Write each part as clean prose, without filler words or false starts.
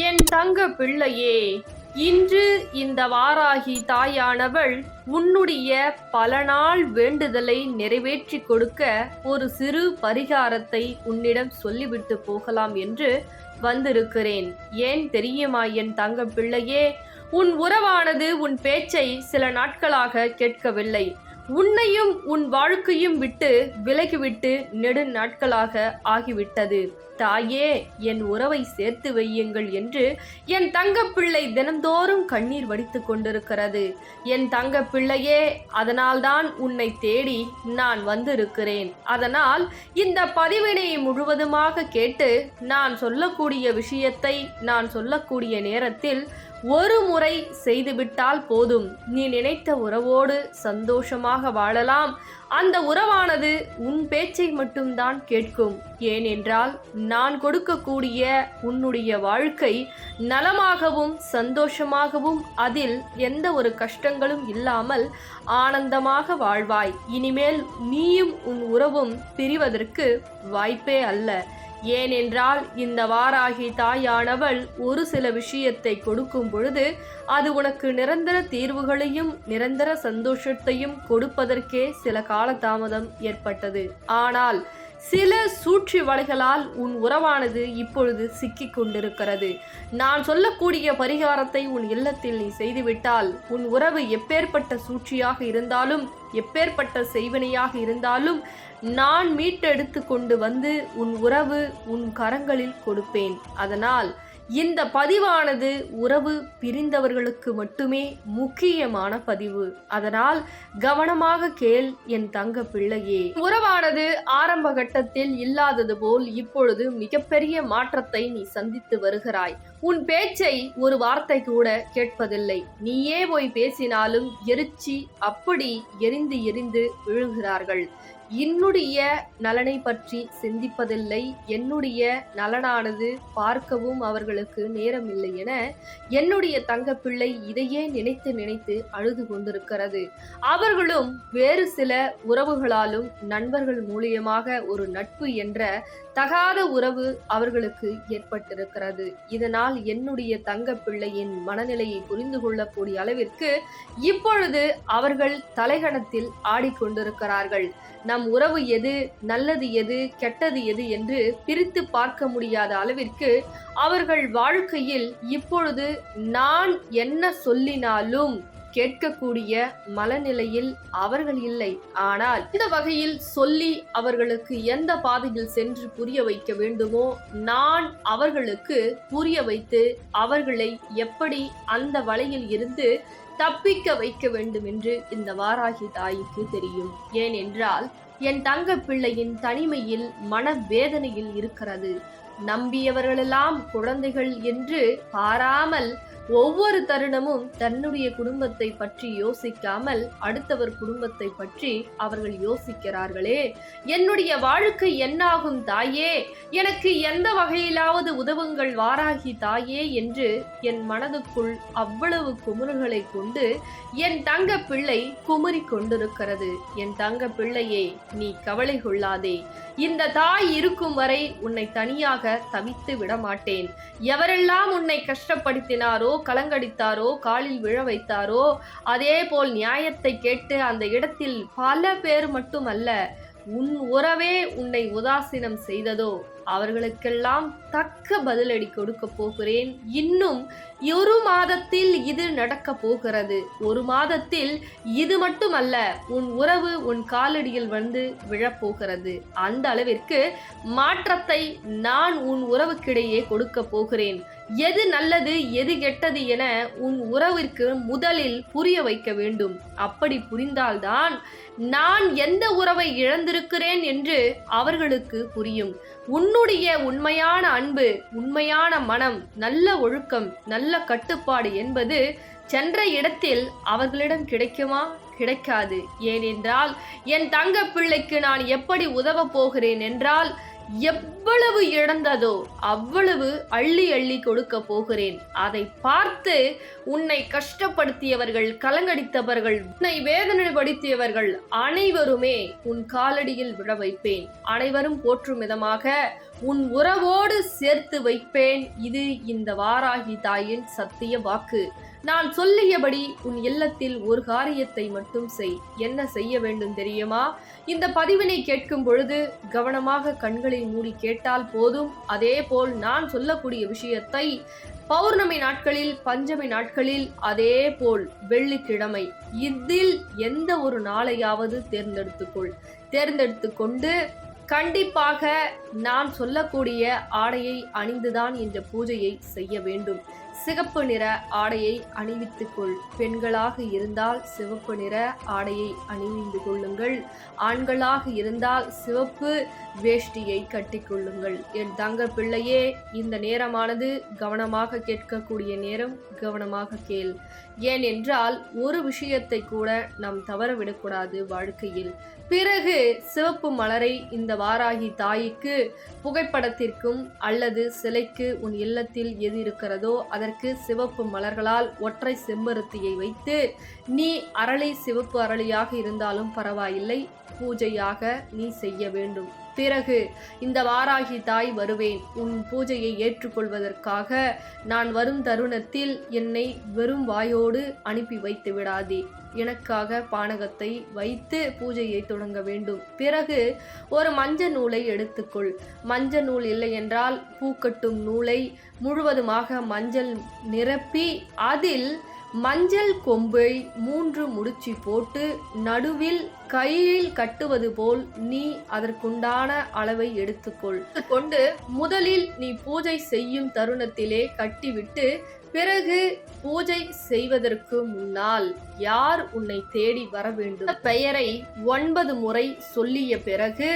என் தங்க பிள்ளையே, இன்று இந்த வாராகி தாயானவள் உன்னுடைய பல நாள் வேண்டுதலை நிறைவேற்றி கொடுக்க ஒரு சிறு பரிகாரத்தை உன்னிடம் சொல்லிவிட்டு போகலாம் என்று வந்திருக்கிறேன். ஏன் தெரியுமா என் தங்க பிள்ளையே? உன் உறவானது உன் பேச்சை சில நாட்களாக கேட்கவில்லை. உன்னையும் உன் வாழ்க்கையும் விட்டு விலகிவிட்டு நெடு நாட்களாக ஆகிவிட்டது. தாயே, என் உறவை சேர்த்து வையுங்கள் என்று என் தங்கப்பிள்ளை தினந்தோறும் கண்ணீர் வடித்துக் கொண்டிருக்கிறது. என் தங்க பிள்ளையே, அதனால்தான் உன்னை தேடி நான் வந்திருக்கிறேன். அதனால் இந்த பதிவினை முழுவதுமாக கேட்டு நான் சொல்லக்கூடிய விஷயத்தை நான் சொல்லக்கூடிய நேரத்தில் ஒரு முறை செய்துவிட்டால் போதும். நீ நினைத்த உறவோடு சந்தோஷமாக வாழலாம். அந்த உறவானது உன் பேச்சை மட்டும்தான் கேட்கும். ஏனென்றால் நான் கொடுக்கக்கூடிய உன்னுடைய வாழ்க்கை நலமாகவும் சந்தோஷமாகவும் அதில் எந்த ஒரு கஷ்டங்களும் இல்லாமல் ஆனந்தமாக வாழ்வாய். இனிமேல் நீயும் உன் உறவும் பிரிவதற்கு வாய்ப்பே அல்ல. ஏனென்றால் இந்த வாராகி தாயானவள் ஒரு சில விஷயத்தை கொடுக்கும் பொழுது அது உனக்கு நிரந்தர தீர்வுகளையும் நிரந்தர சந்தோஷத்தையும் கொடுப்பதற்கே சில காலதாமதம் ஏற்பட்டது. ஆனால் சில சூழ்ச்சி வலைகளால் உன் உறவானது இப்பொழுது சிக்கிக் கொண்டிருக்கிறது. நான் சொல்லக்கூடிய பரிகாரத்தை உன் இல்லத்தில் நீ செய்துவிட்டால் உன் உறவு எப்பேற்பட்ட சூழ்ச்சியாக இருந்தாலும் எப்பேற்பட்ட செய்வினையாக இருந்தாலும் நான் மீட்டெடுத்து கொண்டு வந்து உன் உறவு உன் கரங்களில் கொடுப்பேன். அதனால் இந்த பதிவானது உறவு பிரிந்தவர்களுக்கு மட்டுமே முக்கியமான பதிவு. அதனால் கவனமாக கேள் என் தங்க பிள்ளையே. உறவானது ஆரம்ப கட்டத்தில் இல்லாதது போல் இப்பொழுது மிகப்பெரிய மாற்றத்தை நீ சந்தித்து வருகிறாய். உன் பேச்சை ஒரு வார்த்தை கூட கேட்பதில்லை. நீயே போய் பேசினாலும் எரிச்சி அப்படி எரிந்து எரிந்து விழுகிறார்கள். என்னுடைய நலனை பற்றி சிந்திப்பதில்லை. என்னுடைய நலனானது பார்க்கவும் அவர்களுக்கு நேரம் இல்லை என என்னுடைய தங்க பிள்ளை இதையே நினைத்து நினைத்து அழுது கொண்டிருக்கிறது. அவர்களும் வேறு சில உறவுகளாலும் நண்பர்கள் மூலியமாக ஒரு நட்பு என்ற தகாத உறவு அவர்களுக்கு ஏற்பட்டிருக்கிறது. இதனால் என்னுடைய தங்க பிள்ளையின் மனநிலையை புரிந்து கொள்ளக்கூடிய அளவிற்கு இப்பொழுது அவர்கள் தலைகணத்தில் ஆடிக்கொண்டிருக்கிறார்கள். நம் உறவு எது, நல்லது எது, கெட்டது எது என்று பிரித்து பார்க்க முடியாத அளவிற்கு அவர்கள் வாழ்க்கையில் இப்பொழுது நான் என்ன சொல்லினாலும் கேட்கக்கூடிய மனநிலையில் அவர்கள் இல்லை. ஆனால் இந்த வகையில் சொல்லி அவர்களுக்கு எந்த பாதையில் சென்று புரிய வைக்க வேண்டுமோ நான் அவர்களுக்கு புரிய வைத்து அவர்களை எப்படி அந்த வலையில் இருந்து தப்பிக்க வைக்க வேண்டும் என்று இந்த வாராகி தாய்க்கு தெரியும். ஏனென்றால் என் தங்க பிள்ளையின் தனிமையில் மனவேதனையில் இருக்கிறது. நம்பியவர்களெல்லாம் குழந்தைகள் என்று பாராமல் ஒவ்வொரு தருணமும் தன்னுடைய குடும்பத்தை பற்றி யோசிக்காமல் அடுத்தவர் குடும்பத்தை பற்றி அவர்கள் யோசிக்கிறார்களே. என்னுடைய வாழ்க்கை என்னாகும் தாயே, எனக்கு எந்த வகையிலாவது உதவுங்கள் வாராகி தாயே என்று என் மனதுக்குள் அவ்வளவு குமுறுகளை கொண்டு என் தங்க பிள்ளை குமுறி கொண்டிருக்கிறது. என் தங்க பிள்ளையே, நீ கவலை கொள்ளாதே. இந்த தாய் இருக்கும் வரை உன்னை தனியாக தவித்து விடமாட்டேன். எவரெல்லாம் உன்னை கஷ்டப்படுத்தினாரோ, கலங்கடித்தாரோ, காலில் விழ வைத்தாரோ, அதே போல் நியாயத்தை கேட்டு அந்த இடத்தில் பல பேர் மட்டுமல்ல உன் உறவே உன்னை உதாசீனம் செய்ததோ அவர்களுக்கெல்லாம் தக்க பதிலடி கொடுக்க போகிறேன். இன்னும் ஒரு மாதத்தில் இது நடக்க போகிறது. ஒரு மாதத்தில் இது மட்டுமல்ல, உன் உறவு உன் காலடியில் வந்து விழப்போகிறது. அந்த அளவிற்கு மாற்றத்தை நான் உன் உறவுக்கிடையே கொடுக்க போகிறேன். எது நல்லது எது கெட்டது என உன் உறவிற்கு முதலில் புரிய வைக்க வேண்டும். அப்படி புரிந்தால்தான் நான் எந்த உறவை இழந்திருக்கிறேன் என்று அவர்களுக்கு புரியும். உன்னுடைய உண்மையான அன்பு, உண்மையான மனம், நல்ல ஒழுக்கம், நல்ல கட்டுப்பாடு என்பது சென்ற இடத்தில் அவர்களிடம் கிடைக்குமா? கிடைக்காது. ஏனென்றால் என் தங்க பிள்ளைக்கு நான் எப்படி உதவ போகிறேன் என்றால் எவ்வளவு இழந்ததோ அவ்வளவு அள்ளி அள்ளி கொடுக்க போகிறேன். அதை பார்த்து உன்னை கஷ்டப்படுத்தியவர்கள், கலங்கடித்தவர்கள், உன்னை வேதனைப்படுத்தியவர்கள் அனைவருமே உன் காலடியில் விழ வைப்பேன். அனைவரும் போற்றும் விதமாக உன் உறவோடு சேர்த்து வைப்பேன். இது இந்த வாராகி தாயின் சத்திய வாக்கு. நான் சொல்லியபடி உன் இல்லத்தில் ஒரு காரியத்தை மட்டும் செய். என்ன செய்ய வேண்டும் தெரியுமா? இந்த பதிவினை கேட்கும் பொழுது கவனமாக கண்களை மூடி கேட்டால் போதும். அதே போல் நான் சொல்லக்கூடிய விஷயத்தை பௌர்ணமி நாட்களில், பஞ்சமி நாட்களில், அதே போல் வெள்ளிக்கிழமை, இதில் எந்த ஒரு நாளையாவது தேர்ந்தெடுத்து கொண்டு கண்டிப்பாக நான் சொல்லக்கூடிய ஆடையை அணிந்துதான் இந்த பூஜையை செய்ய வேண்டும். சிகப்பு நிற ஆடையை அணிவித்துக்கொள். பெண்களாக இருந்தால் சிவப்பு நிற ஆடையை அணிந்து கொள்ளுங்கள். ஆண்களாக இருந்தால் சிவப்பு வேஷ்டியை கட்டிக்கொள்ளுங்கள். என் தங்க பிள்ளையே, இந்த நேரமானது கவனமாக கேட்கக்கூடிய நேரம். கவனமாக கேள். ஏனென்றால் ஒரு விஷயத்தை கூட நாம் தவறவிடக்கூடாது வாழ்க்கையில். பிறகு சிவப்பு மலரை இந்த வாராகி தாய்க்கு புகைப்படத்திற்கும் அல்லது சிலைக்கு உன் இல்லத்தில் எது இருக்கிறதோ அதற்கு சிவப்பு மலர்களால் ஒற்றை செம்பருத்தியை வைத்து நீ அரளி, சிவப்பு அரளியாக இருந்தாலும் பரவாயில்லை, பூஜையாக நீ செய்ய வேண்டும். பிறகு இந்த வாராகி தாய் வருவேன் உன் பூஜையை ஏற்றுக்கொள்வதற்காக. நான் வரும் தருணத்தில் என்னை வெறும் வாயோடு அனுப்பி வைத்து விடாதே. எனக்காக பானகத்தை வைத்து பூஜையை தொடங்க வேண்டும். பிறகு ஒரு மஞ்சள் நூலை எடுத்துக்கொள். மஞ்சள் நூல் இல்லை என்றால் பூக்கட்டும் நூலை முழுவதுமாக மஞ்சள் நிரப்பி அதில் மஞ்சள் கொம்பை 3 முடிச்சு போட்டு நடுவில் கையில் கட்டுவது போல் நீ அதற்குண்டான அளவை எடுத்துக்கொண்டு முதலில் நீ பூஜை செய்யும் தருணத்திலே கட்டிவிட்டு பிறகு பூஜை செய்வதற்கு முன்னால் யார் உன்னை தேடி வர வேண்டும் பெயரை 9 முறை சொல்லிய பிறகு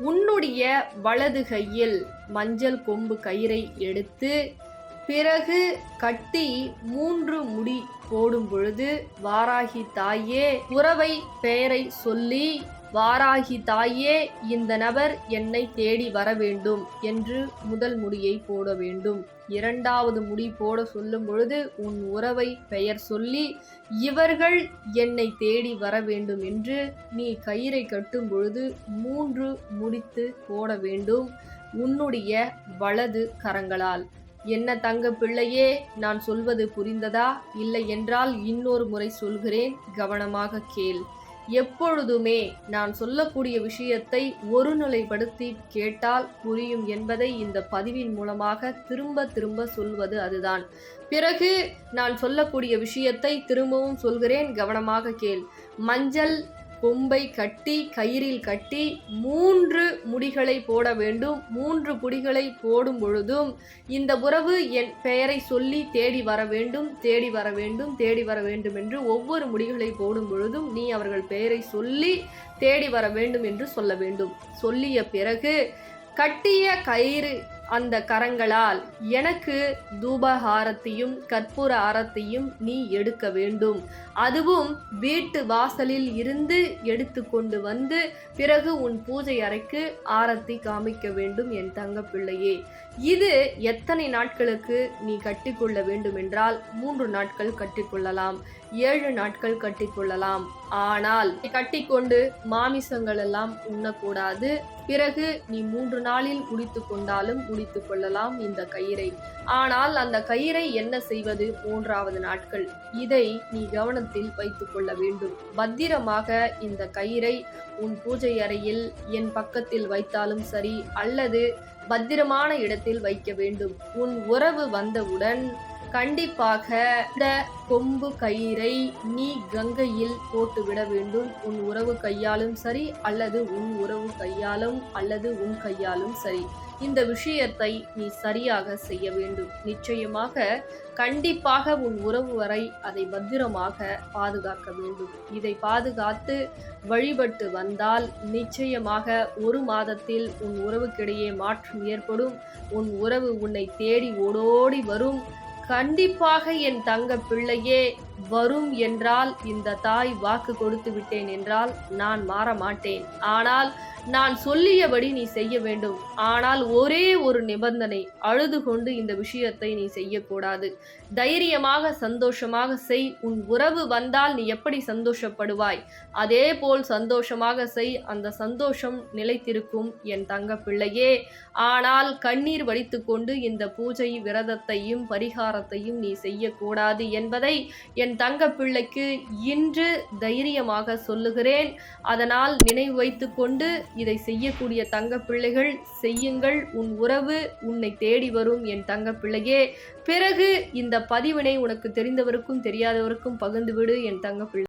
உன்னுடைய வலது கையில் மஞ்சள் கொம்பு கயிறை எடுத்து பிறகு கட்டி 3 முடி போடும் பொழுது வாராகி தாயே உறவை பெயரை சொல்லி, வாராகி தாயே இந்த நபர் என்னை தேடி வர வேண்டும் என்று முதல் முடியை போட வேண்டும். 2வது முடி போட சொல்லும் பொழுது உன் உறவை பெயர் சொல்லி இவர்கள் என்னை தேடி வர வேண்டும் என்று நீ கயிறை கட்டும் பொழுது 3 முடித்து போட வேண்டும் உன்னுடைய வலது கரங்களால். என்ன தங்க பிள்ளையே, நான் சொல்வது புரிந்ததா? இல்லை என்றால் இன்னொரு முறை சொல்கிறேன், கவனமாக கேள். எப்பொழுதுமே நான் சொல்லக்கூடிய விஷயத்தை ஒருநிலைப்படுத்தி கேட்டால் புரியும் என்பதை இந்த பதிவின் மூலமாக திரும்ப திரும்ப சொல்வது அதுதான். பிறகு நான் சொல்லக்கூடிய விஷயத்தை திரும்பவும் சொல்கிறேன், கவனமாக கேள். மஞ்சள் கொம்பை கட்டி கயிறில் கட்டி 3 முடிகளை போட வேண்டும். 3 முடிகளை போடும் பொழுதும் இந்த உறவு என் பெயரை சொல்லி தேடி வர வேண்டும், தேடி வர வேண்டும், தேடி வர வேண்டும் என்று ஒவ்வொரு முடிகளை போடும் பொழுதும் நீ அவர்கள் பெயரை சொல்லி தேடி வர வேண்டும் என்று சொல்ல வேண்டும். சொல்லிய பிறகு கட்டிய கயிறு அந்த கரங்களால் எனக்கு தூபஹாரத்தையும் கற்பூர ஆரத்தையும் நீ எடுக்க வேண்டும். அதுவும் வீட்டு வாசலில் இருந்து எடுத்து கொண்டு வந்து பிறகு உன் பூஜை அறைக்கு ஆரத்தி காமிக்க வேண்டும் என் தங்க பிள்ளையே. இது எத்தனை நாட்களுக்கு நீ கட்டிக்கொள்ள வேண்டும் என்றால் 3 நாட்கள் கட்டிக்கொள்ளலாம், 7 நாட்கள் கட்டிக்கொள்ளலாம். ஆனால் கட்டிக்கொண்டு மாமிசங்கள் எல்லாம் உண்ணக்கூடாது. பிறகு நீ 3 நாளில் முடித்து கொண்டாலும் முடித்து கொள்ளலாம் இந்த கயிறை. ஆனால் அந்த கயிறை என்ன செய்வது 3வது நாட்கள்? இதை நீ கவனத்தில் வைத்துக் கொள்ள வேண்டும். பத்திரமாக இந்த கயிறை உன் பூஜை அறையில் என் பக்கத்தில் வைத்தாலும் சரி அல்லது பத்திரமான இடத்தில் வைக்க வேண்டும். உன் உறவு வந்தவுடன் கண்டிப்பாக இந்த கொம்பு கயிறை நீ கங்கையில் போட்டு விட வேண்டும். உன் உறவு கையாலும் சரி அல்லது உன் உறவு கையாலும் அல்லது உன் கையாலும் சரி. இந்த விஷயத்தை நீ சரியாக செய்ய வேண்டும். நிச்சயமாக கண்டிப்பாக உன் உறவு வரை அதை பத்திரமாக பாதுகாக்க வேண்டும். இதை பாதுகாத்து வழிபட்டு வந்தால் நிச்சயமாக 1 மாதத்தில் உன் உறவுக்கிடையே மாற்றம் ஏற்படும். உன் உறவு உன்னை தேடி ஓடோடி வரும். கண்டிப்பாக என் தங்க பிள்ளையே, வரும் என்றால் இந்த தாய் வாக்கு கொடுத்து விட்டேன் என்றால் நான் மாற மாட்டேன். ஆனால் நான் சொல்லியபடி நீ செய்ய வேண்டும். ஆனால் ஒரே ஒரு நிபந்தனை, அழுது கொண்டு இந்த விஷயத்தை நீ செய்யக்கூடாது. தைரியமாக சந்தோஷமாக செய். உன் உறவு வந்தால் நீ எப்படி சந்தோஷப்படுவாய் அதே போல் சந்தோஷமாக செய். அந்த சந்தோஷம் நிலைத்திருக்கும் என் தங்க பிள்ளையே. ஆனால் கண்ணீர் வடித்துக்கொண்டு இந்த பூஜை விரதத்தையும் பரிகாரத்தையும் நீ செய்யக்கூடாது என்பதை என் தங்க பிள்ளைக்கு இன்று தைரியமாக சொல்லுகிறேன். அதனால் நினைவு வைத்துக் கொண்டு இதை செய்யக்கூடிய தங்க பிள்ளைகள் செய்யுங்கள். உன் உறவு உன்னை தேடி வரும் என் தங்க பிள்ளையே. பிறகு இந்த பதிவினை உனக்கு தெரிந்தவருக்கும் தெரியாதவருக்கும் பகிர்ந்துவிடு என் தங்க பிள்ளை.